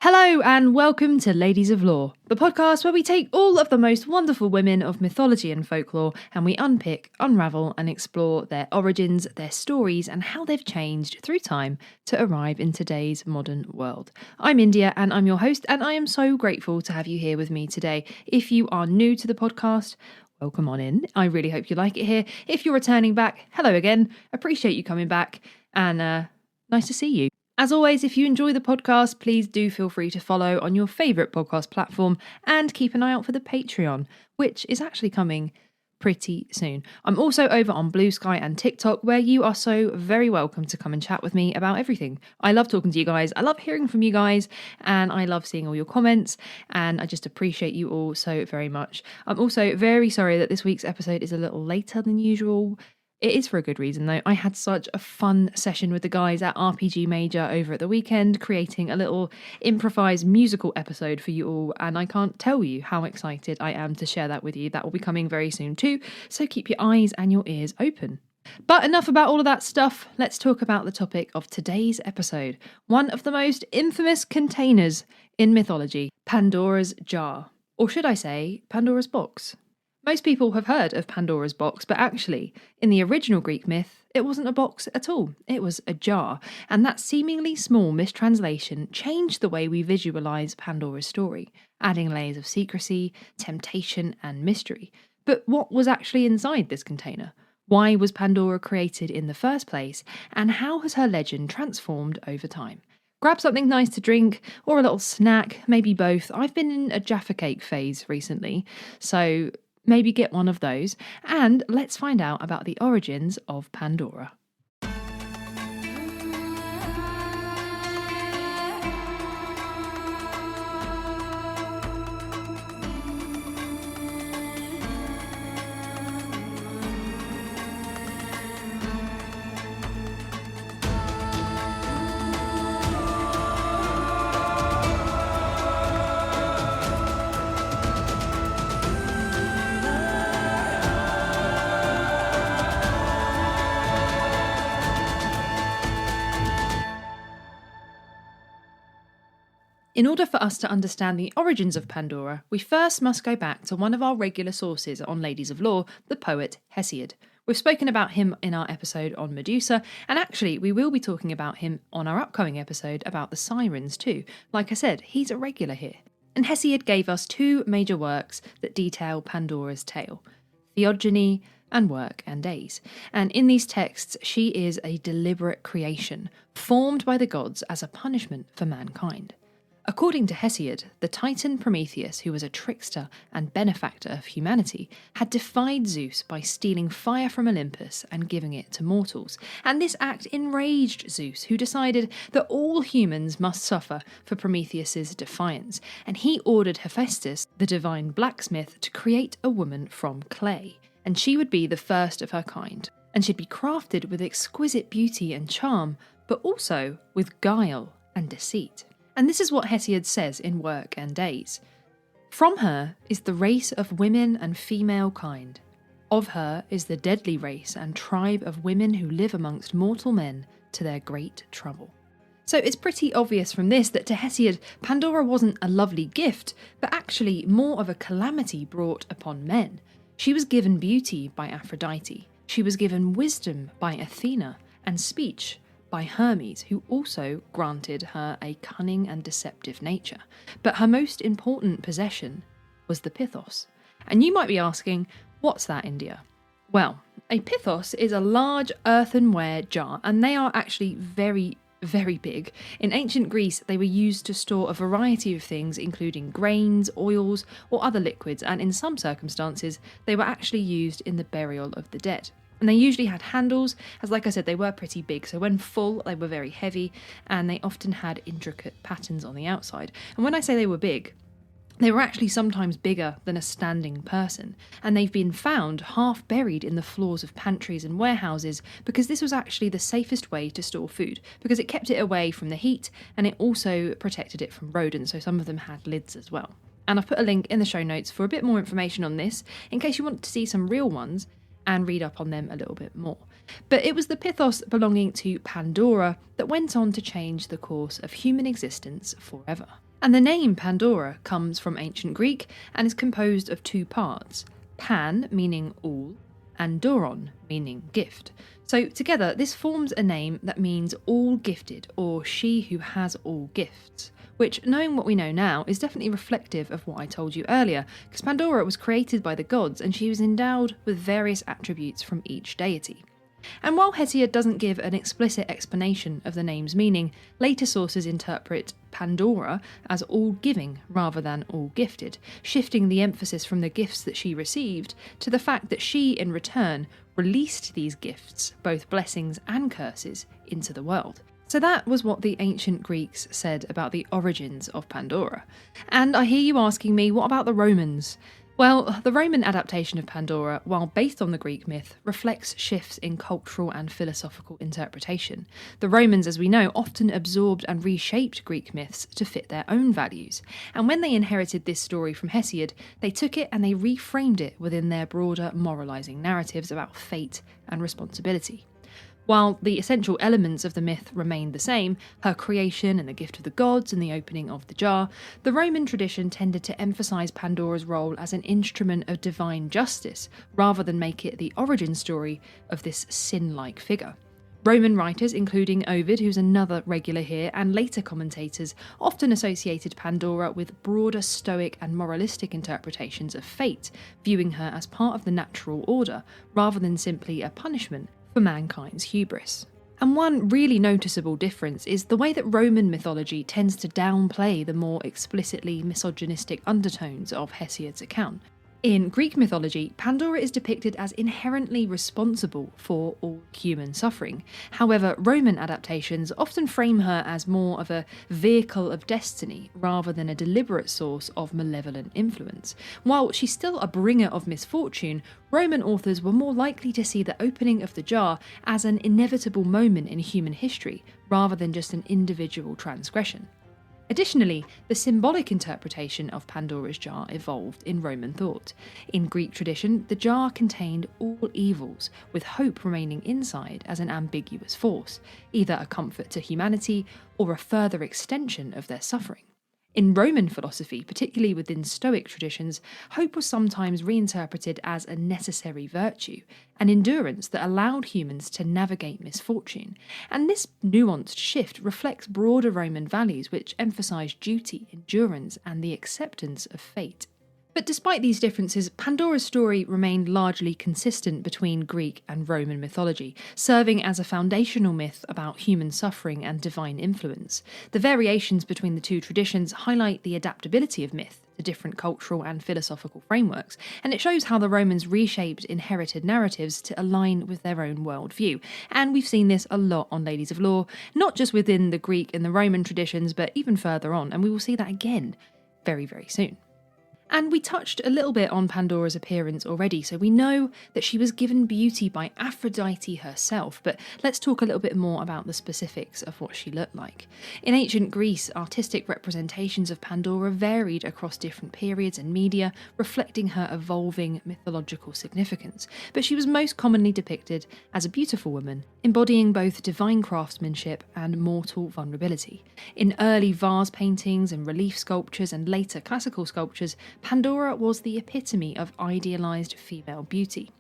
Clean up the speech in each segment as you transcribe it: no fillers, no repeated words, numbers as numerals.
Hello and welcome to Ladies of Lore, the podcast where we take all of the most wonderful women of mythology and folklore and we unpick, unravel and explore their origins, their stories and how they've changed through time to arrive in today's modern world. I'm India and I'm your host and I am so grateful to have you here with me today. If you are new to the podcast, welcome on in. I really hope you like it here. If you're returning back, hello again. Appreciate you coming back and nice to see you. As always, if you enjoy the podcast, please do feel free to follow on your favourite podcast platform and keep an eye out for the Patreon, which is actually coming pretty soon. I'm also over on Blue Sky and TikTok, where you are so very welcome to come and chat with me about everything. I love talking to you guys, I love hearing from you guys, and I love seeing all your comments, and I just appreciate you all so very much. I'm also very sorry that this week's episode is a little later than usual. It is for a good reason though. I had such a fun session with the guys at RPG Major over at the weekend, creating a little improvised musical episode for you all, and I can't tell you how excited I am to share that with you. That will be coming very soon too, so keep your eyes and your ears open. But enough about all of that stuff, let's talk about the topic of today's episode, one of the most infamous containers in mythology, Pandora's jar. Or should I say, Pandora's box. Most people have heard of Pandora's box, but actually, in the original Greek myth, it wasn't a box at all. It was a jar, and that seemingly small mistranslation changed the way we visualise Pandora's story, adding layers of secrecy, temptation, and mystery. But what was actually inside this container? Why was Pandora created in the first place, and how has her legend transformed over time? Grab something nice to drink, or a little snack, maybe both. I've been in a Jaffa cake phase recently, so maybe get one of those, and let's find out about the origins of Pandora. In order for us to understand the origins of Pandora, we first must go back to one of our regular sources on Ladies of Lore, the poet Hesiod. We've spoken about him in our episode on Medusa, and actually we will be talking about him on our upcoming episode about the Sirens too. Like I said, he's a regular here. And Hesiod gave us two major works that detail Pandora's tale, Theogony and Work and Days. And in these texts, she is a deliberate creation, formed by the gods as a punishment for mankind. According to Hesiod, the Titan Prometheus, who was a trickster and benefactor of humanity, had defied Zeus by stealing fire from Olympus and giving it to mortals. And this act enraged Zeus, who decided that all humans must suffer for Prometheus's defiance, and he ordered Hephaestus, the divine blacksmith, to create a woman from clay, and she would be the first of her kind, and she'd be crafted with exquisite beauty and charm, but also with guile and deceit. And this is what Hesiod says in Work and Days. From her is the race of women and female kind. Of her is the deadly race and tribe of women who live amongst mortal men to their great trouble. So it's pretty obvious from this that to Hesiod, Pandora wasn't a lovely gift, but actually more of a calamity brought upon men. She was given beauty by Aphrodite. She was given wisdom by Athena and speech by Hermes, who also granted her a cunning and deceptive nature. But her most important possession was the pithos. And you might be asking, what's that, India? Well, a pithos is a large earthenware jar, and they are actually very, very big. In ancient Greece, they were used to store a variety of things, including grains, oils, or other liquids, and in some circumstances, they were actually used in the burial of the dead. And they usually had handles, as like I said, they were pretty big, so when full, they were very heavy, and they often had intricate patterns on the outside. And when I say they were big, they were actually sometimes bigger than a standing person, and they've been found half buried in the floors of pantries and warehouses because this was actually the safest way to store food, because it kept it away from the heat, and it also protected it from rodents, so some of them had lids as well. And I've put a link in the show notes for a bit more information on this, in case you want to see some real ones, and read up on them a little bit more. But it was the pythos belonging to Pandora that went on to change the course of human existence forever. And the name Pandora comes from ancient Greek and is composed of two parts: pan, meaning all, and doron, meaning gift. So together, this forms a name that means all gifted, or she who has all gifts, which, knowing what we know now, is definitely reflective of what I told you earlier, because Pandora was created by the gods and she was endowed with various attributes from each deity. And while Hesiod doesn't give an explicit explanation of the name's meaning, later sources interpret Pandora as all-giving rather than all-gifted, shifting the emphasis from the gifts that she received to the fact that she, in return, released these gifts, both blessings and curses, into the world. So that was what the ancient Greeks said about the origins of Pandora. And I hear you asking me, what about the Romans? Well, the Roman adaptation of Pandora, while based on the Greek myth, reflects shifts in cultural and philosophical interpretation. The Romans, as we know, often absorbed and reshaped Greek myths to fit their own values. And when they inherited this story from Hesiod, they took it and they reframed it within their broader moralising narratives about fate and responsibility. While the essential elements of the myth remained the same, her creation and the gift of the gods and the opening of the jar, the Roman tradition tended to emphasise Pandora's role as an instrument of divine justice, rather than make it the origin story of this sin-like figure. Roman writers, including Ovid, who's another regular here, and later commentators, often associated Pandora with broader Stoic and moralistic interpretations of fate, viewing her as part of the natural order, rather than simply a punishment for mankind's hubris. And one really noticeable difference is the way that Roman mythology tends to downplay the more explicitly misogynistic undertones of Hesiod's account. In Greek mythology, Pandora is depicted as inherently responsible for all human suffering. However, Roman adaptations often frame her as more of a vehicle of destiny rather than a deliberate source of malevolent influence. While she's still a bringer of misfortune, Roman authors were more likely to see the opening of the jar as an inevitable moment in human history rather than just an individual transgression. Additionally, the symbolic interpretation of Pandora's jar evolved in Roman thought. In Greek tradition, the jar contained all evils, with hope remaining inside as an ambiguous force, either a comfort to humanity or a further extension of their suffering. In Roman philosophy, particularly within Stoic traditions, hope was sometimes reinterpreted as a necessary virtue, an endurance that allowed humans to navigate misfortune. And this nuanced shift reflects broader Roman values which emphasise duty, endurance, and the acceptance of fate. But despite these differences, Pandora's story remained largely consistent between Greek and Roman mythology, serving as a foundational myth about human suffering and divine influence. The variations between the two traditions highlight the adaptability of myth to different cultural and philosophical frameworks, and it shows how the Romans reshaped inherited narratives to align with their own worldview. And we've seen this a lot on Ladies of Lore, not just within the Greek and the Roman traditions, but even further on, and we will see that again very, very soon. And we touched a little bit on Pandora's appearance already, so we know that she was given beauty by Aphrodite herself, but let's talk a little bit more about the specifics of what she looked like. In ancient Greece, artistic representations of Pandora varied across different periods and media, reflecting her evolving mythological significance, but she was most commonly depicted as a beautiful woman, embodying both divine craftsmanship and mortal vulnerability. In early vase paintings and relief sculptures and later classical sculptures, Pandora was the epitome of idealised female beauty.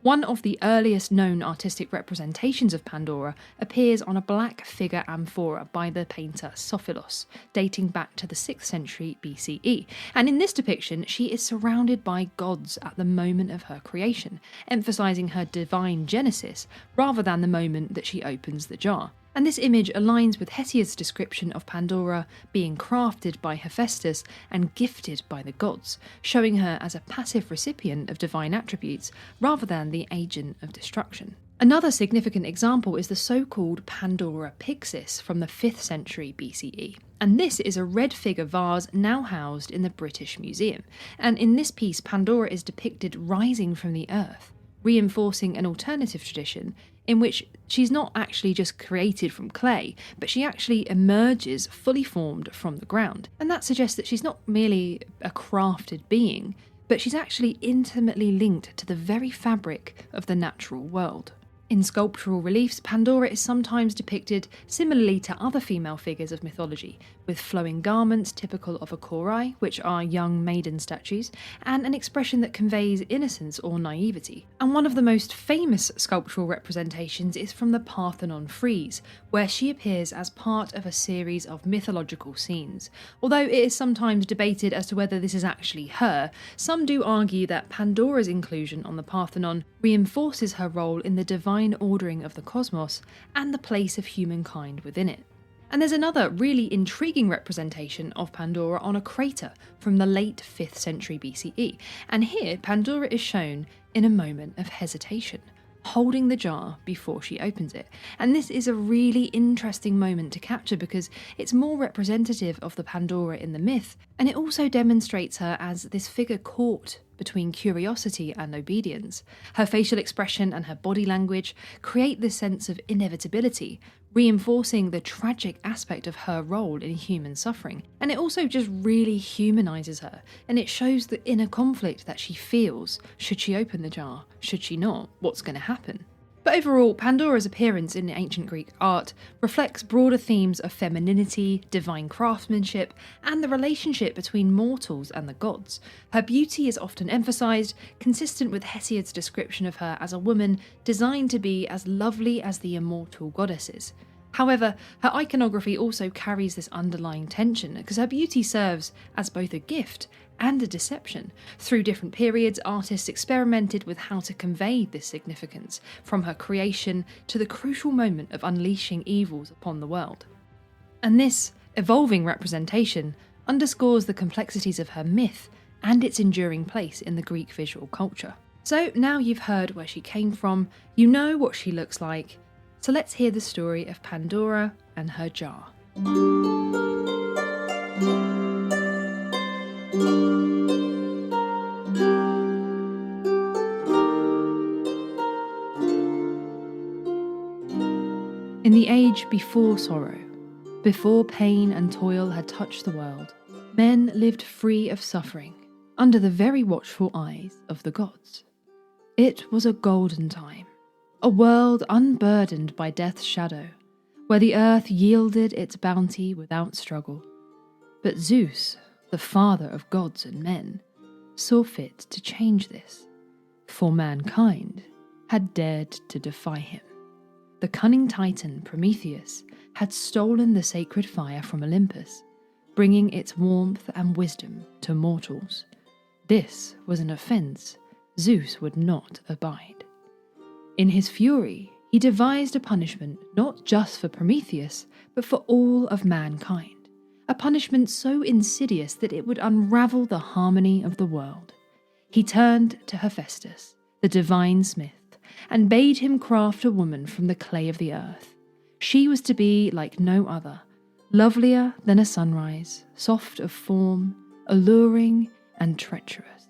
One of the earliest known artistic representations of Pandora appears on a black figure amphora by the painter Sophilos, dating back to the 6th century BCE, and in this depiction she is surrounded by gods at the moment of her creation, emphasising her divine genesis rather than the moment that she opens the jar. And this image aligns with Hesiod's description of Pandora being crafted by Hephaestus and gifted by the gods, showing her as a passive recipient of divine attributes rather than the agent of destruction. Another significant example is the so-called Pandora Pyxis from the 5th century BCE. And this is a red figure vase now housed in the British Museum. And in this piece, Pandora is depicted rising from the earth, reinforcing an alternative tradition in which she's not actually just created from clay, but she actually emerges fully formed from the ground. And that suggests that she's not merely a crafted being, but she's actually intimately linked to the very fabric of the natural world. In sculptural reliefs, Pandora is sometimes depicted similarly to other female figures of mythology, with flowing garments typical of a chorai, which are young maiden statues, and an expression that conveys innocence or naivety. And one of the most famous sculptural representations is from the Parthenon frieze, where she appears as part of a series of mythological scenes. Although it is sometimes debated as to whether this is actually her, some do argue that Pandora's inclusion on the Parthenon reinforces her role in the divine ordering of the cosmos and the place of humankind within it. And there's another really intriguing representation of Pandora on a crater from the late 5th century BCE, and here Pandora is shown in a moment of hesitation, holding the jar before she opens it. And this is a really interesting moment to capture because it's more representative of the Pandora in the myth, and it also demonstrates her as this figure caught between curiosity and obedience. Her facial expression and her body language create this sense of inevitability, reinforcing the tragic aspect of her role in human suffering. And it also just really humanises her, and it shows the inner conflict that she feels. Should she open the jar? Should she not? What's going to happen? But overall, Pandora's appearance in ancient Greek art reflects broader themes of femininity, divine craftsmanship, and the relationship between mortals and the gods. Her beauty is often emphasised, consistent with Hesiod's description of her as a woman designed to be as lovely as the immortal goddesses. However, her iconography also carries this underlying tension because her beauty serves as both a gift and a deception. Through different periods, artists experimented with how to convey this significance, from her creation to the crucial moment of unleashing evils upon the world. And this evolving representation underscores the complexities of her myth and its enduring place in the Greek visual culture. So now you've heard where she came from, you know what she looks like, so let's hear the story of Pandora and her jar. In the age before sorrow, before pain and toil had touched the world, men lived free of suffering, under the very watchful eyes of the gods. It was a golden time, a world unburdened by death's shadow, where the earth yielded its bounty without struggle. But Zeus, the father of gods and men, saw fit to change this, for mankind had dared to defy him. The cunning titan Prometheus had stolen the sacred fire from Olympus, bringing its warmth and wisdom to mortals. This was an offence Zeus would not abide. In his fury, he devised a punishment not just for Prometheus, but for all of mankind. A punishment so insidious that it would unravel the harmony of the world. He turned to Hephaestus, the divine smith, and bade him craft a woman from the clay of the earth. She was to be like no other, lovelier than a sunrise, soft of form, alluring and treacherous.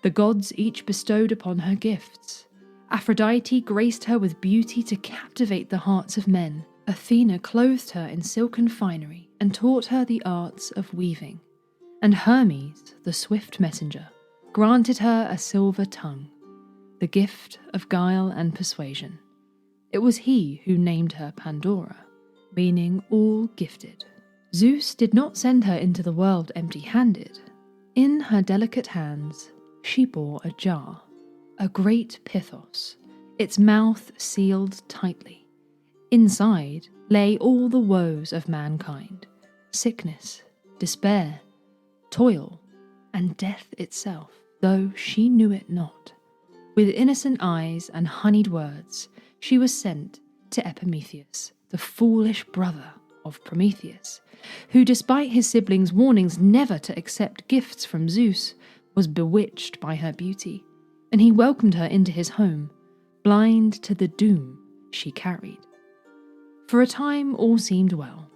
The gods each bestowed upon her gifts. Aphrodite graced her with beauty to captivate the hearts of men. Athena clothed her in silken finery and taught her the arts of weaving. And Hermes, the swift messenger, granted her a silver tongue, the gift of guile and persuasion. It was he who named her Pandora, meaning all gifted. Zeus did not send her into the world empty-handed. In her delicate hands, she bore a jar, a great pithos, its mouth sealed tightly. Inside lay all the woes of mankind, sickness, despair, toil, and death itself, though she knew it not. With innocent eyes and honeyed words, she was sent to Epimetheus, the foolish brother of Prometheus, who, despite his siblings' warnings never to accept gifts from Zeus, was bewitched by her beauty, and he welcomed her into his home, blind to the doom she carried. For a time all seemed well,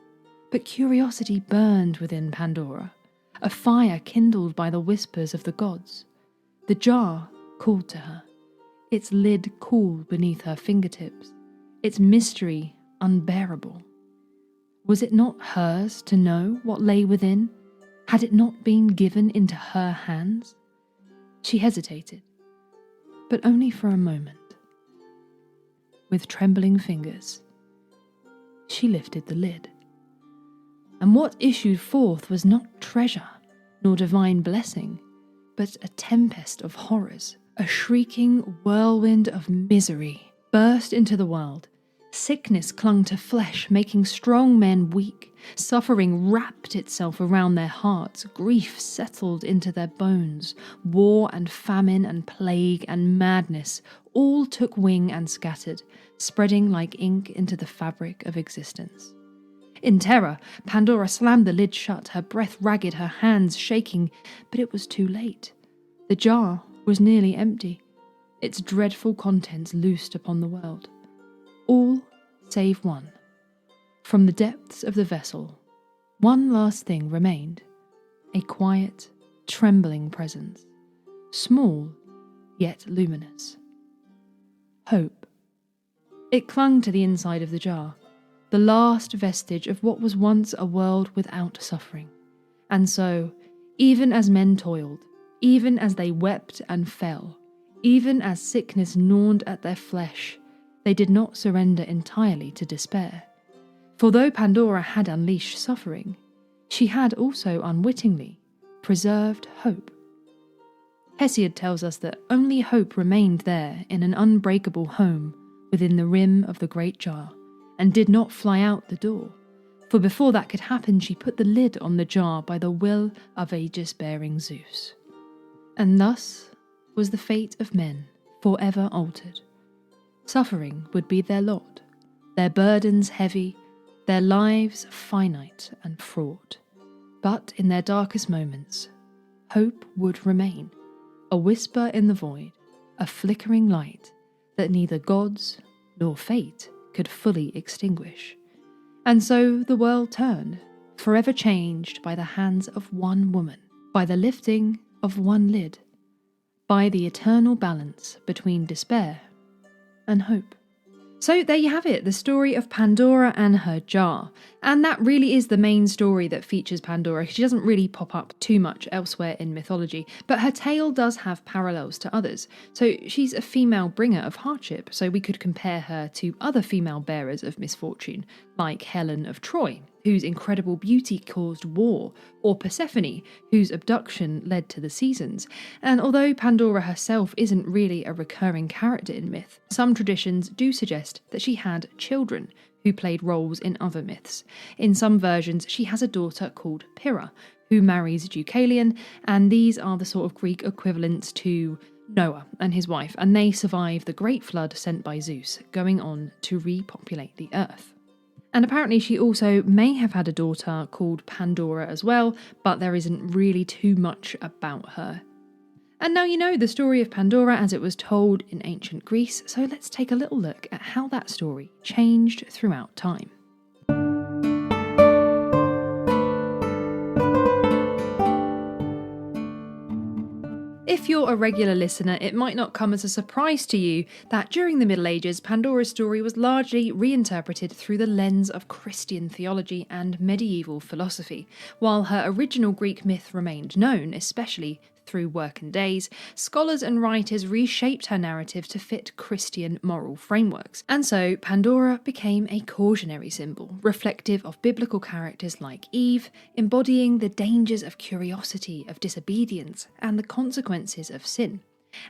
but curiosity burned within Pandora, a fire kindled by the whispers of the gods. The jar called to her, its lid cool beneath her fingertips, its mystery unbearable. Was it not hers to know what lay within? Had it not been given into her hands? She hesitated, but only for a moment. with trembling fingers. She lifted the lid. And what issued forth was not treasure, nor divine blessing, but a tempest of horrors. A shrieking whirlwind of misery burst into the world. Sickness clung to flesh, making strong men weak. Suffering wrapped itself around their hearts. Grief settled into their bones. War and famine and plague and madness all took wing and scattered, spreading like ink into the fabric of existence. In terror, Pandora slammed the lid shut, her breath ragged, her hands shaking, but it was too late. The jar was nearly empty, its dreadful contents loosed upon the world. All save one. From the depths of the vessel, one last thing remained, a quiet, trembling presence, small yet luminous. Hope. It clung to the inside of the jar, the last vestige of what was once a world without suffering. And so, even as men toiled, even as they wept and fell, even as sickness gnawed at their flesh, they did not surrender entirely to despair. For though Pandora had unleashed suffering, she had also unwittingly preserved hope. Hesiod tells us that only hope remained there in an unbreakable home within the rim of the great jar, and did not fly out the door. For before that could happen, she put the lid on the jar by the will of aegis-bearing Zeus. And thus was the fate of men forever altered. Suffering would be their lot, their burdens heavy, their lives finite and fraught. But in their darkest moments, hope would remain, a whisper in the void, a flickering light that neither gods nor fate could fully extinguish. And so the world turned, forever changed by the hands of one woman, by the lifting of one lid, by the eternal balance between despair and hope. So there you have it, the story of Pandora and her jar. And that really is the main story that features Pandora. She doesn't really pop up too much elsewhere in mythology, but her tale does have parallels to others. So she's a female bringer of hardship, so we could compare her to other female bearers of misfortune, like Helen of Troy, whose incredible beauty caused war, or Persephone, whose abduction led to the seasons. And although Pandora herself isn't really a recurring character in myth, some traditions do suggest that she had children who played roles in other myths. In some versions, she has a daughter called Pyrrha, who marries Deucalion, and these are the sort of Greek equivalents to Noah and his wife, and they survive the great flood sent by Zeus, going on to repopulate the earth. And apparently she also may have had a daughter called Pandora as well, but there isn't really too much about her. And now you know the story of Pandora as it was told in ancient Greece, so let's take a little look at how that story changed throughout time. If you're a regular listener, it might not come as a surprise to you that during the Middle Ages, Pandora's story was largely reinterpreted through the lens of Christian theology and medieval philosophy. While her original Greek myth remained known, especially through Work and Days, scholars and writers reshaped her narrative to fit Christian moral frameworks. And so Pandora became a cautionary symbol, reflective of biblical characters like Eve, embodying the dangers of curiosity, of disobedience, and the consequences of sin.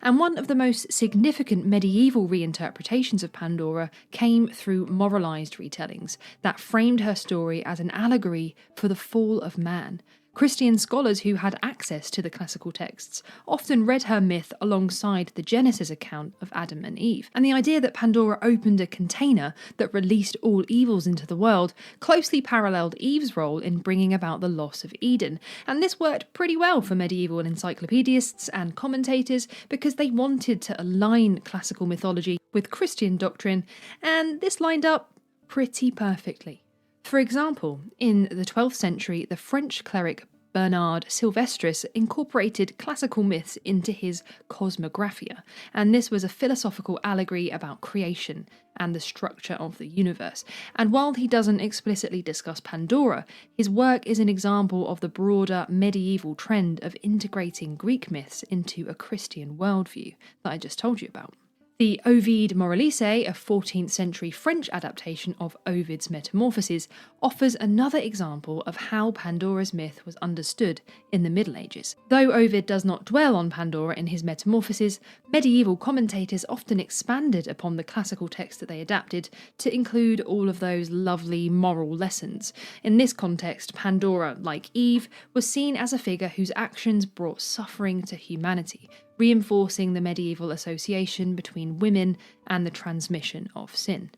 And one of the most significant medieval reinterpretations of Pandora came through moralized retellings that framed her story as an allegory for the fall of man. Christian scholars who had access to the classical texts often read her myth alongside the Genesis account of Adam and Eve, and the idea that Pandora opened a container that released all evils into the world closely paralleled Eve's role in bringing about the loss of Eden. And this worked pretty well for medieval encyclopedists and commentators because they wanted to align classical mythology with Christian doctrine, and this lined up pretty perfectly. For example, in the 12th century, the French cleric Bernard Sylvestris incorporated classical myths into his Cosmographia, and this was a philosophical allegory about creation and the structure of the universe. And while he doesn't explicitly discuss Pandora, his work is an example of the broader medieval trend of integrating Greek myths into a Christian worldview that I just told you about. The Ovid Moralise, a 14th century French adaptation of Ovid's Metamorphoses, offers another example of how Pandora's myth was understood in the Middle Ages. Though Ovid does not dwell on Pandora in his Metamorphoses, medieval commentators often expanded upon the classical text that they adapted to include all of those lovely moral lessons. In this context, Pandora, like Eve, was seen as a figure whose actions brought suffering to humanity, reinforcing the medieval association between women and the transmission of sin.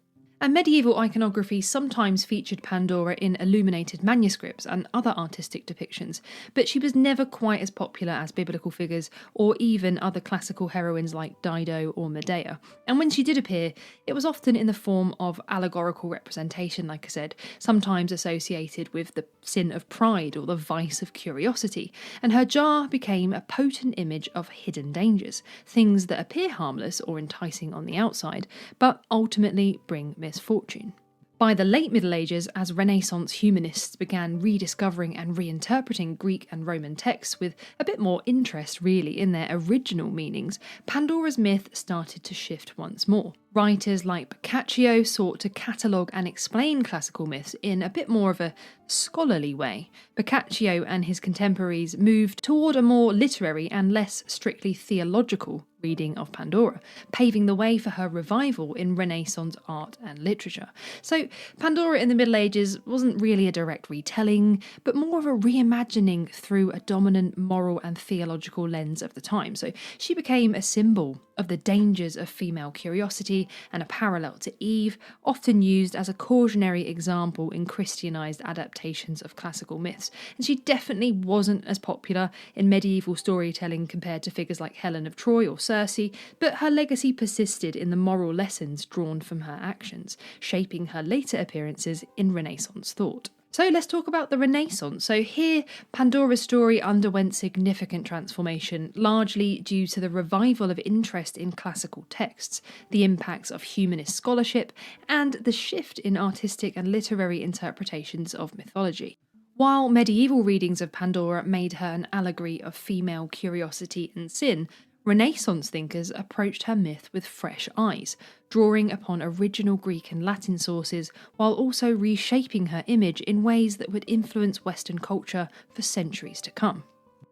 And medieval iconography sometimes featured Pandora in illuminated manuscripts and other artistic depictions, but she was never quite as popular as biblical figures or even other classical heroines like Dido or Medea. And when she did appear, it was often in the form of allegorical representation, like I said, sometimes associated with the sin of pride or the vice of curiosity. And her jar became a potent image of hidden dangers, things that appear harmless or enticing on the outside, but ultimately bring misfortune. By the late Middle Ages, as Renaissance humanists began rediscovering and reinterpreting Greek and Roman texts with a bit more interest really in their original meanings, Pandora's myth started to shift once more. Writers like Boccaccio sought to catalogue and explain classical myths in a bit more of a scholarly way. Boccaccio and his contemporaries moved toward a more literary and less strictly theological reading of Pandora, paving the way for her revival in Renaissance art and literature. So Pandora in the Middle Ages wasn't really a direct retelling, but more of a reimagining through a dominant moral and theological lens of the time. So she became a symbol of the dangers of female curiosity and a parallel to Eve, often used as a cautionary example in Christianized adaptations of classical myths. And she definitely wasn't as popular in medieval storytelling compared to figures like Helen of Troy or Circe, but her legacy persisted in the moral lessons drawn from her actions, shaping her later appearances in Renaissance thought. So let's talk about the Renaissance. So here, Pandora's story underwent significant transformation, largely due to the revival of interest in classical texts, the impacts of humanist scholarship, and the shift in artistic and literary interpretations of mythology. While medieval readings of Pandora made her an allegory of female curiosity and sin, Renaissance thinkers approached her myth with fresh eyes, drawing upon original Greek and Latin sources while also reshaping her image in ways that would influence Western culture for centuries to come.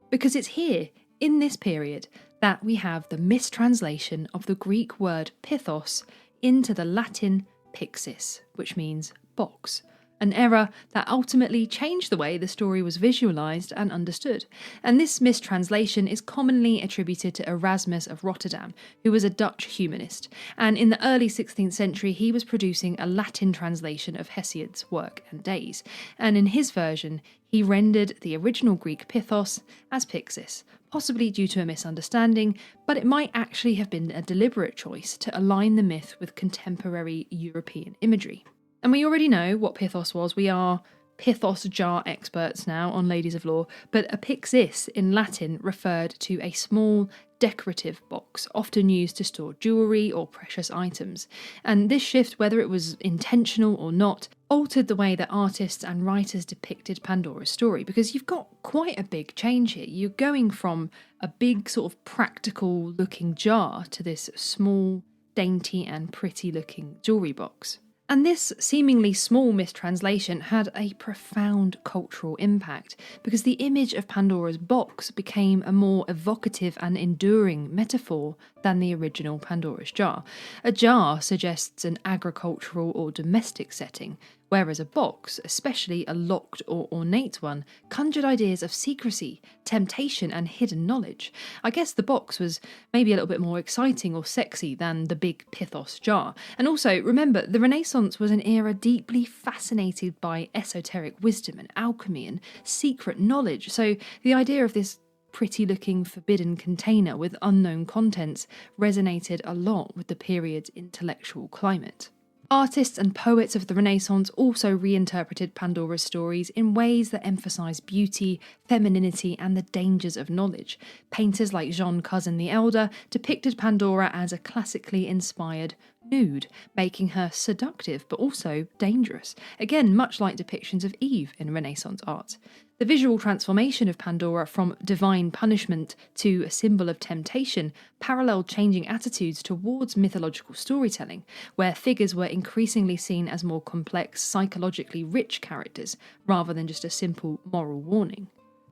Because it's here, in this period, that we have the mistranslation of the Greek word pithos into the Latin pixis, which means box. An error that ultimately changed the way the story was visualised and understood. And this mistranslation is commonly attributed to Erasmus of Rotterdam, who was a Dutch humanist. And in the early 16th century, he was producing a Latin translation of Hesiod's work and days. And in his version, he rendered the original Greek pithos as pixis, possibly due to a misunderstanding, but it might actually have been a deliberate choice to align the myth with contemporary European imagery. And we already know what pithos was. We are pithos jar experts now on Ladies of Lore, but a pixis in Latin referred to a small decorative box, often used to store jewellery or precious items. And this shift, whether it was intentional or not, altered the way that artists and writers depicted Pandora's story, because you've got quite a big change here. You're going from a big sort of practical looking jar to this small, dainty and pretty looking jewellery box. And this seemingly small mistranslation had a profound cultural impact, because the image of Pandora's box became a more evocative and enduring metaphor than the original Pandora's jar. A jar suggests an agricultural or domestic setting, whereas a box, especially a locked or ornate one, conjured ideas of secrecy, temptation and hidden knowledge. I guess the box was maybe a little bit more exciting or sexy than the big pithos jar. And also, remember, the Renaissance was an era deeply fascinated by esoteric wisdom and alchemy and secret knowledge, so the idea of this pretty-looking forbidden container with unknown contents resonated a lot with the period's intellectual climate. Artists and poets of the Renaissance also reinterpreted Pandora's stories in ways that emphasise beauty, femininity and the dangers of knowledge. Painters like Jean Cousin the Elder depicted Pandora as a classically inspired nude, making her seductive but also dangerous, again much like depictions of Eve in Renaissance art. The visual transformation of Pandora from divine punishment to a symbol of temptation paralleled changing attitudes towards mythological storytelling, where figures were increasingly seen as more complex, psychologically rich characters, rather than just a simple moral warning.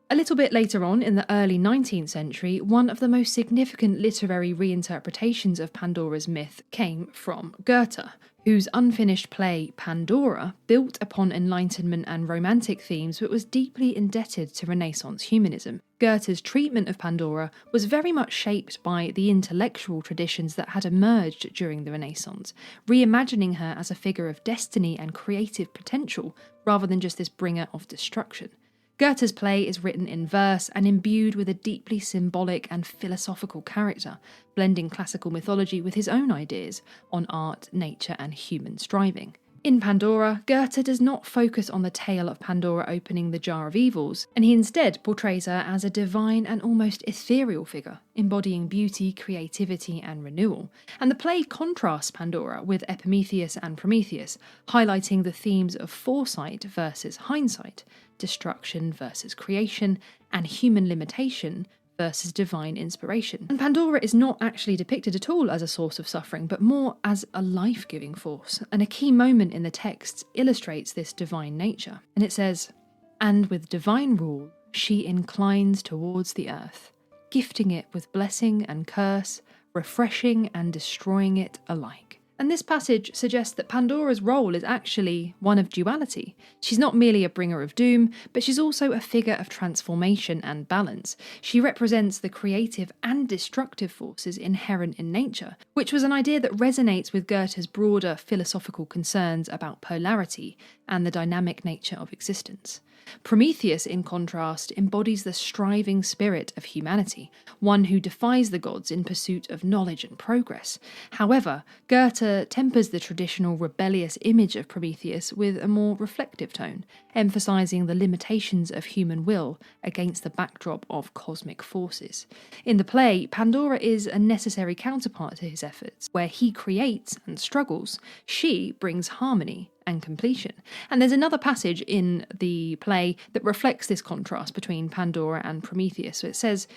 A little bit later on, in the early 19th century, one of the most significant literary reinterpretations of Pandora's myth came from Goethe, whose unfinished play Pandora built upon Enlightenment and Romantic themes but was deeply indebted to Renaissance humanism. Goethe's treatment of Pandora was very much shaped by the intellectual traditions that had emerged during the Renaissance, reimagining her as a figure of destiny and creative potential rather than just this bringer of destruction. Goethe's play is written in verse and imbued with a deeply symbolic and philosophical character, blending classical mythology with his own ideas on art, nature, and human striving. In Pandora, Goethe does not focus on the tale of Pandora opening the jar of evils, and he instead portrays her as a divine and almost ethereal figure, embodying beauty, creativity, and renewal. And the play contrasts Pandora with Epimetheus and Prometheus, highlighting the themes of foresight versus hindsight, destruction versus creation, and human limitation versus divine inspiration. And Pandora is not actually depicted at all as a source of suffering, but more as a life-giving force. And a key moment in the text illustrates this divine nature. And it says, "And with divine rule, she inclines towards the earth, gifting it with blessing and curse, refreshing and destroying it alike." And this passage suggests that Pandora's role is actually one of duality. She's not merely a bringer of doom, but she's also a figure of transformation and balance. She represents the creative and destructive forces inherent in nature, which was an idea that resonates with Goethe's broader philosophical concerns about polarity and the dynamic nature of existence. Prometheus, in contrast, embodies the striving spirit of humanity, one who defies the gods in pursuit of knowledge and progress. However, Goethe tempers the traditional rebellious image of Prometheus with a more reflective tone, emphasizing the limitations of human will against the backdrop of cosmic forces. In the play, Pandora is a necessary counterpart to his efforts. Where he creates and struggles, she brings harmony and completion. And there's another passage in the play that reflects this contrast between Pandora and Prometheus. So it says,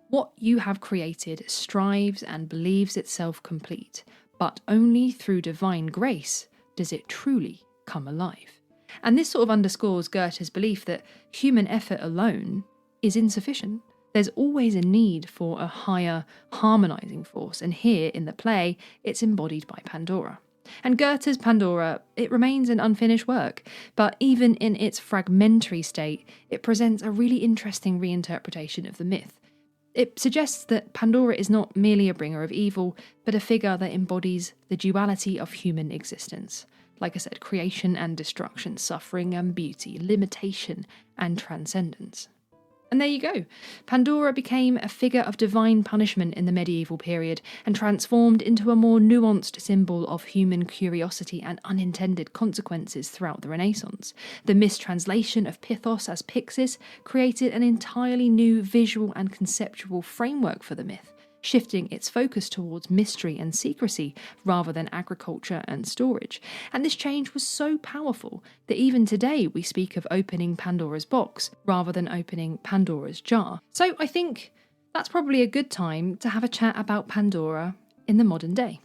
"What you have created strives and believes itself complete, but only through divine grace does it truly come alive." And this sort of underscores Goethe's belief that human effort alone is insufficient. There's always a need for a higher harmonizing force, and here in the play, it's embodied by Pandora. And Goethe's Pandora, it remains an unfinished work, but even in its fragmentary state, it presents a really interesting reinterpretation of the myth. It suggests that Pandora is not merely a bringer of evil, but a figure that embodies the duality of human existence. Like I said, creation and destruction, suffering and beauty, limitation and transcendence. And there you go. Pandora became a figure of divine punishment in the medieval period and transformed into a more nuanced symbol of human curiosity and unintended consequences throughout the Renaissance. The mistranslation of Pythos as Pixis created an entirely new visual and conceptual framework for the myth, shifting its focus towards mystery and secrecy rather than agriculture and storage. And this change was so powerful that even today we speak of opening Pandora's box rather than opening Pandora's jar. So I think that's probably a good time to have a chat about Pandora in the modern day.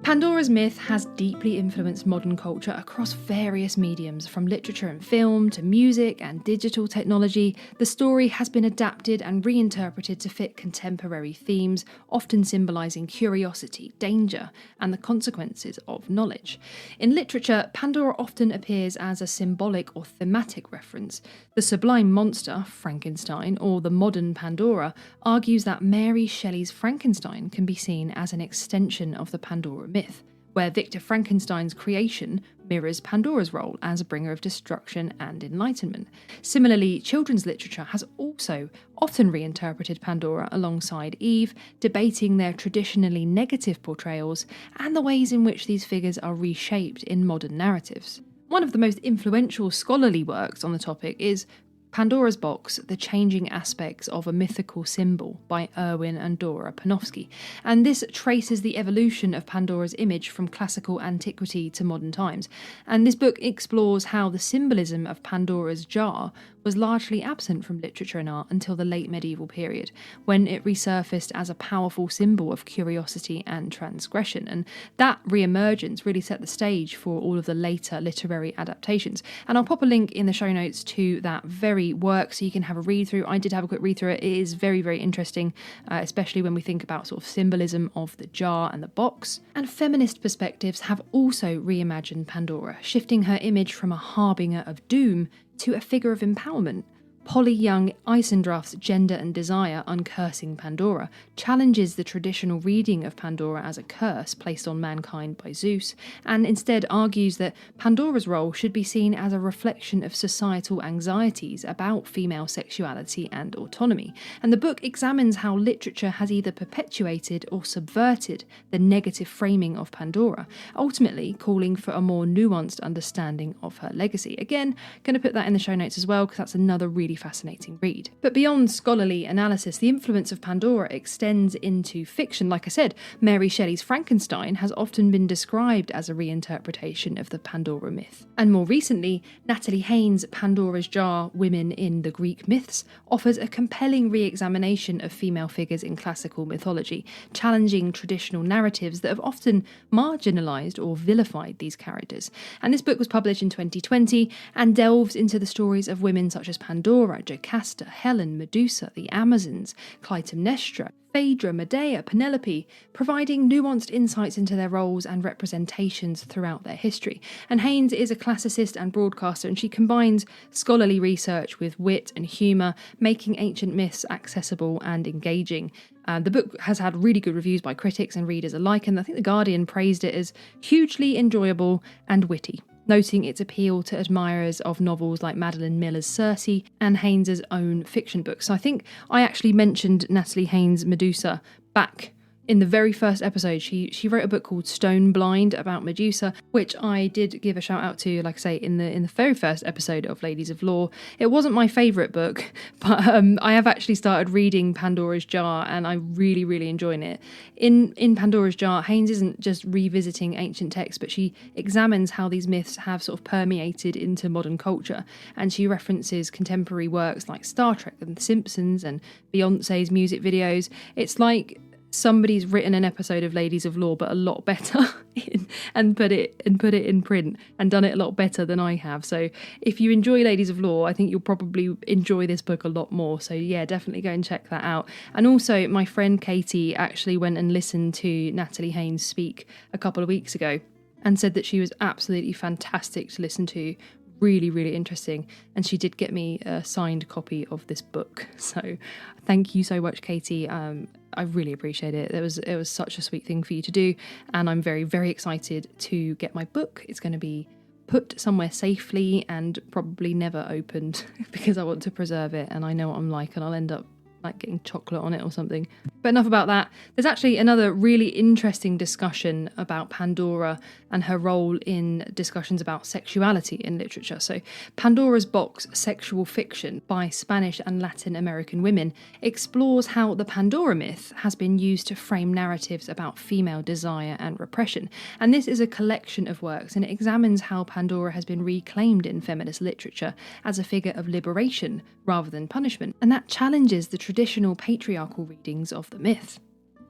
Pandora's myth has deeply influenced modern culture across various mediums, from literature and film to music and digital technology. The story has been adapted and reinterpreted to fit contemporary themes, often symbolising curiosity, danger, and the consequences of knowledge. In literature, Pandora often appears as a symbolic or thematic reference. The sublime monster, Frankenstein, or the modern Pandora, argues that Mary Shelley's Frankenstein can be seen as an extension of the Pandora myth, where Victor Frankenstein's creation mirrors Pandora's role as a bringer of destruction and enlightenment. Similarly, children's literature has also often reinterpreted Pandora alongside Eve, debating their traditionally negative portrayals and the ways in which these figures are reshaped in modern narratives. One of the most influential scholarly works on the topic is Pandora's Box, The Changing Aspects of a Mythical Symbol by Erwin and Dora Panofsky. And this traces the evolution of Pandora's image from classical antiquity to modern times. And this book explores how the symbolism of Pandora's jar was largely absent from literature and art until the late medieval period, when it resurfaced as a powerful symbol of curiosity and transgression. And that re-emergence really set the stage for all of the later literary adaptations. And I'll pop a link in the show notes to that very work so you can have a read through. I did have a quick read through it. It is very, very interesting, especially when we think about sort of symbolism of the jar and the box. And feminist perspectives have also reimagined Pandora, shifting her image from a harbinger of doom to a figure of empowerment. Polly Young Eisendrath's Gender and Desire, Uncursing Pandora, challenges the traditional reading of Pandora as a curse placed on mankind by Zeus, and instead argues that Pandora's role should be seen as a reflection of societal anxieties about female sexuality and autonomy. And the book examines how literature has either perpetuated or subverted the negative framing of Pandora, ultimately calling for a more nuanced understanding of her legacy. Again, going to put that in the show notes as well, because that's another really fascinating read. But beyond scholarly analysis, the influence of Pandora extends into fiction. Like I said, Mary Shelley's Frankenstein has often been described as a reinterpretation of the Pandora myth. And more recently, Natalie Haynes' Pandora's Jar, Women in the Greek Myths offers a compelling re-examination of female figures in classical mythology, challenging traditional narratives that have often marginalised or vilified these characters. And this book was published in 2020 and delves into the stories of women such as Pandora, Jocasta, Helen, Medusa, the Amazons, Clytemnestra, Phaedra, Medea, Penelope, providing nuanced insights into their roles and representations throughout their history. And Haynes is a classicist and broadcaster, and she combines scholarly research with wit and humour, making ancient myths accessible and engaging. The book has had really good reviews by critics and readers alike, and I think The Guardian praised it as hugely enjoyable and witty, noting its appeal to admirers of novels like Madeline Miller's Circe and Haynes' own fiction books. So I think I actually mentioned Natalie Haynes' Medusa back in the very first episode. She wrote a book called Stone Blind about Medusa, which I did give a shout out to, like I say, in the very first episode of Ladies of Lore. It wasn't my favourite book, but I have actually started reading Pandora's Jar, and I'm really, really enjoying it. In Pandora's Jar, Haynes isn't just revisiting ancient texts, but she examines how these myths have sort of permeated into modern culture, and she references contemporary works like Star Trek and The Simpsons and Beyonce's music videos. It's like somebody's written an episode of Ladies of Lore, but a lot better, and put it in print and done it a lot better than I have. So if you enjoy Ladies of Lore, I think you'll probably enjoy this book a lot more. So yeah, definitely go and check that out. And also, my friend Katie actually went and listened to Natalie Haynes speak a couple of weeks ago and said that she was absolutely fantastic to listen to. Really, really interesting. And she did get me a signed copy of this book. So thank you so much, Katie. I really appreciate it. It was such a sweet thing for you to do. And I'm very, very excited to get my book. It's going to be put somewhere safely and probably never opened because I want to preserve it. And I know what I'm like, and I'll end up like getting chocolate on it or something. But enough about that. There's actually another really interesting discussion about Pandora and her role in discussions about sexuality in literature. So Pandora's Box, Sexual Fiction by Spanish and Latin American women explores how the Pandora myth has been used to frame narratives about female desire and repression. And this is a collection of works, and it examines how Pandora has been reclaimed in feminist literature as a figure of liberation rather than punishment. And that challenges the traditional patriarchal readings of the myth.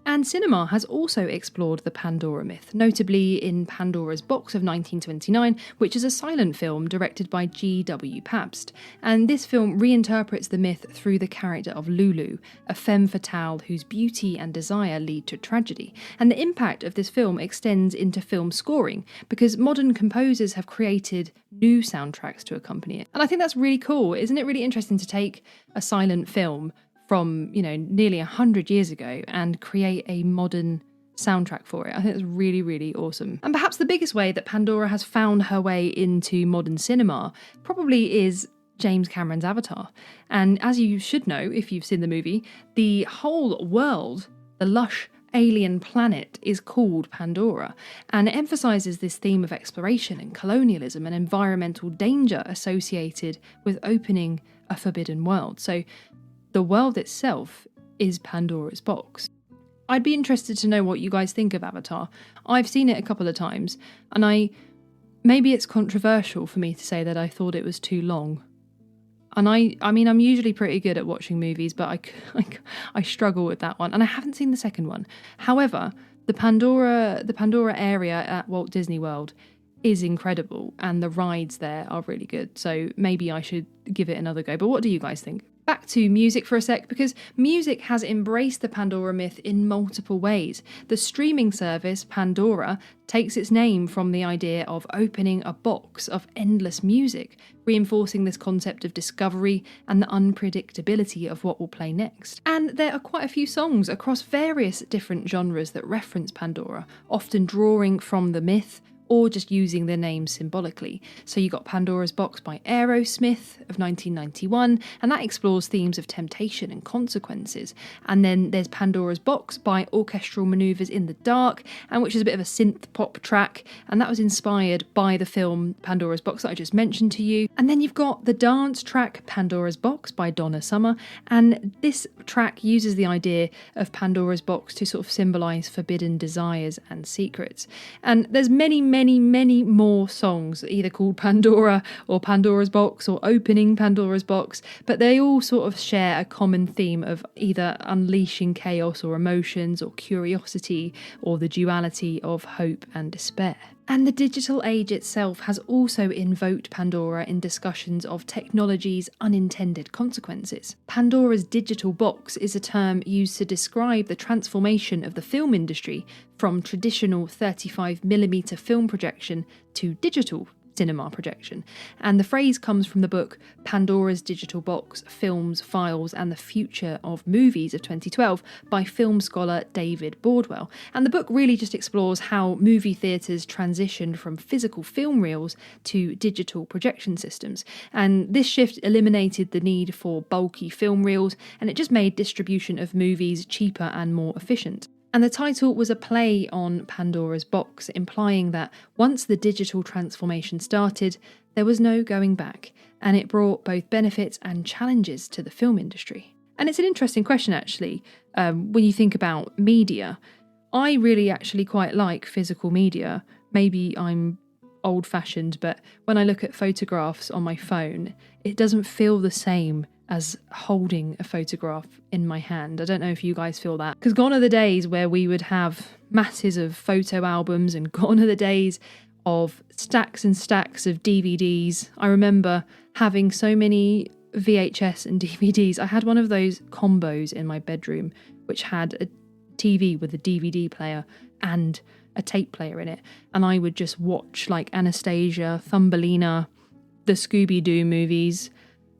And cinema has also explored the Pandora myth, notably in Pandora's Box of 1929, which is a silent film directed by G.W. Pabst. And this film reinterprets the myth through the character of Lulu, a femme fatale whose beauty and desire lead to tragedy. And the impact of this film extends into film scoring, because modern composers have created new soundtracks to accompany it. And I think that's really cool. Isn't it really interesting to take a silent film from, nearly 100 years ago and create a modern soundtrack for it? I think it's really, really awesome. And perhaps the biggest way that Pandora has found her way into modern cinema probably is James Cameron's Avatar. And as you should know, if you've seen the movie, the whole world, the lush alien planet is called Pandora, and it emphasises this theme of exploration and colonialism and environmental danger associated with opening a forbidden world. So the world itself is Pandora's box. I'd be interested to know what you guys think of Avatar. I've seen it a couple of times, and maybe it's controversial for me to say that I thought it was too long. And I mean, I'm usually pretty good at watching movies, but I struggle with that one. And I haven't seen the second one. However, the Pandora area at Walt Disney World is incredible, and the rides there are really good. So maybe I should give it another go. But what do you guys think? Back to music for a sec, because music has embraced the Pandora myth in multiple ways. The streaming service Pandora takes its name from the idea of opening a box of endless music, reinforcing this concept of discovery and the unpredictability of what will play next. And there are quite a few songs across various different genres that reference Pandora, often drawing from the myth or just using their name symbolically. So you got Pandora's Box by Aerosmith of 1991, and that explores themes of temptation and consequences. And then there's Pandora's Box by Orchestral Manoeuvres in the Dark, and which is a bit of a synth pop track, and that was inspired by the film Pandora's Box that I just mentioned to you. And then you've got the dance track Pandora's Box by Donna Summer, and this track uses the idea of Pandora's Box to sort of symbolise forbidden desires and secrets. And there's many more songs either called Pandora or Pandora's Box or Opening Pandora's Box, but they all sort of share a common theme of either unleashing chaos or emotions or curiosity or the duality of hope and despair. And the digital age itself has also invoked Pandora in discussions of technology's unintended consequences. Pandora's digital box is a term used to describe the transformation of the film industry from traditional 35mm film projection to digital cinema projection. And the phrase comes from the book Pandora's Digital Box, Films, Files and the Future of Movies of 2012 by film scholar David Bordwell. And the book really just explores how movie theatres transitioned from physical film reels to digital projection systems. And this shift eliminated the need for bulky film reels, and it just made distribution of movies cheaper and more efficient. And the title was a play on Pandora's Box, implying that once the digital transformation started, there was no going back, and it brought both benefits and challenges to the film industry. And it's an interesting question, actually, when you think about media. I really actually quite like physical media. Maybe I'm old-fashioned, but when I look at photographs on my phone, it doesn't feel the same as holding a photograph in my hand. I don't know if you guys feel that. Because gone are the days where we would have masses of photo albums, and gone are the days of stacks and stacks of DVDs. I remember having so many VHS and DVDs. I had one of those combos in my bedroom, which had a TV with a DVD player and a tape player in it. And I would just watch like Anastasia, Thumbelina, the Scooby-Doo movies.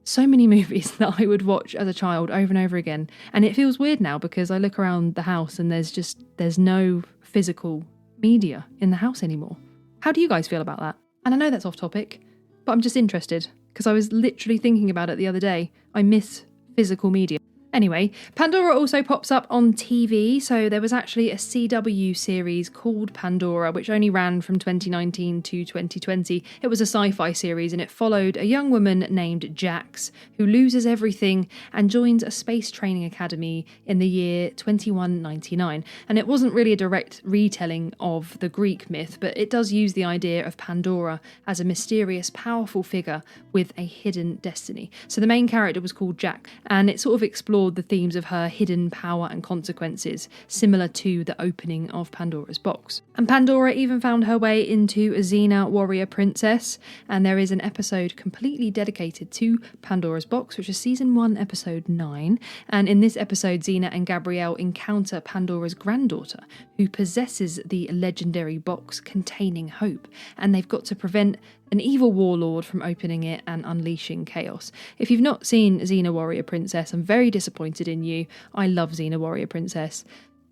So many movies that I would watch as a child over and over again. And it feels weird now because I look around the house and there's no physical media in the house anymore. How do you guys feel about that? And I know that's off topic, but I'm just interested because I was literally thinking about it the other day. I miss physical media. Anyway, Pandora also pops up on TV, so there was actually a CW series called Pandora, which only ran from 2019 to 2020. It was a sci-fi series, and it followed a young woman named Jax, who loses everything and joins a space training academy in the year 2199. And it wasn't really a direct retelling of the Greek myth, but it does use the idea of Pandora as a mysterious, powerful figure with a hidden destiny. So the main character was called Jax, and it sort of explored the themes of her hidden power and consequences, similar to the opening of Pandora's Box. And Pandora even found her way into Xena Warrior Princess, and there is an episode completely dedicated to Pandora's Box, which is season 1, episode 9. And in this episode, Xena and Gabrielle encounter Pandora's granddaughter, who possesses the legendary box containing hope, and they've got to prevent an evil warlord from opening it and unleashing chaos. If you've not seen Xena Warrior Princess, I'm very disappointed in you. I love Xena Warrior Princess.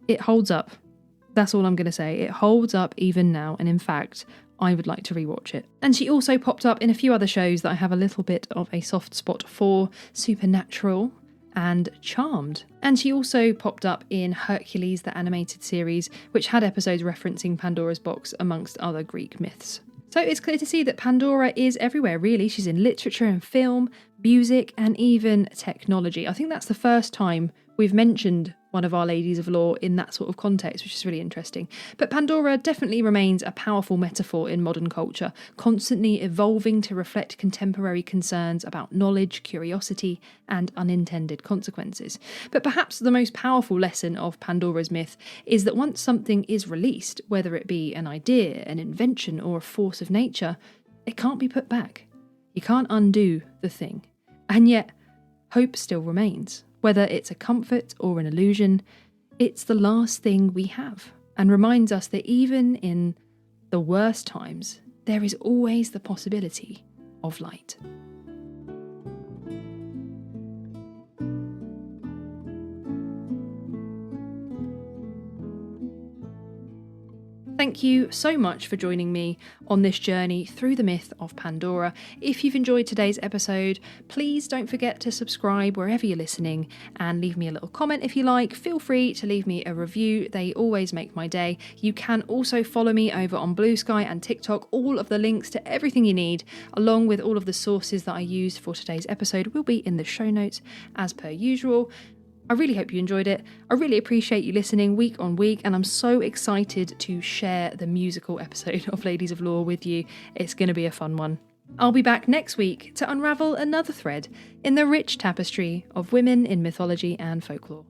It holds up. That's all I'm going to say. It holds up even now, and in fact, I would like to rewatch it. And she also popped up in a few other shows that I have a little bit of a soft spot for. Supernatural, and Charmed. And she also popped up in Hercules, the animated series, which had episodes referencing Pandora's box amongst other Greek myths. So it's clear to see that Pandora is everywhere, really. She's in literature and film, music, and even technology. I think that's the first time we've mentioned one of our ladies of lore in that sort of context, which is really interesting. But Pandora definitely remains a powerful metaphor in modern culture, constantly evolving to reflect contemporary concerns about knowledge, curiosity, and unintended consequences. But perhaps the most powerful lesson of Pandora's myth is that once something is released, whether it be an idea, an invention, or a force of nature, it can't be put back. You can't undo the thing. And yet, hope still remains. Whether it's a comfort or an illusion, it's the last thing we have, and reminds us that even in the worst times, there is always the possibility of light. Thank you so much for joining me on this journey through the myth of Pandora. If you've enjoyed today's episode, please don't forget to subscribe wherever you're listening and leave me a little comment if you like. Feel free to leave me a review. They always make my day. You can also follow me over on Blue Sky and TikTok. All of the links to everything you need, along with all of the sources that I used for today's episode, will be in the show notes as per usual. I really hope you enjoyed it. I really appreciate you listening week on week, and I'm so excited to share the musical episode of Ladies of Lore with you. It's going to be a fun one. I'll be back next week to unravel another thread in the rich tapestry of women in mythology and folklore.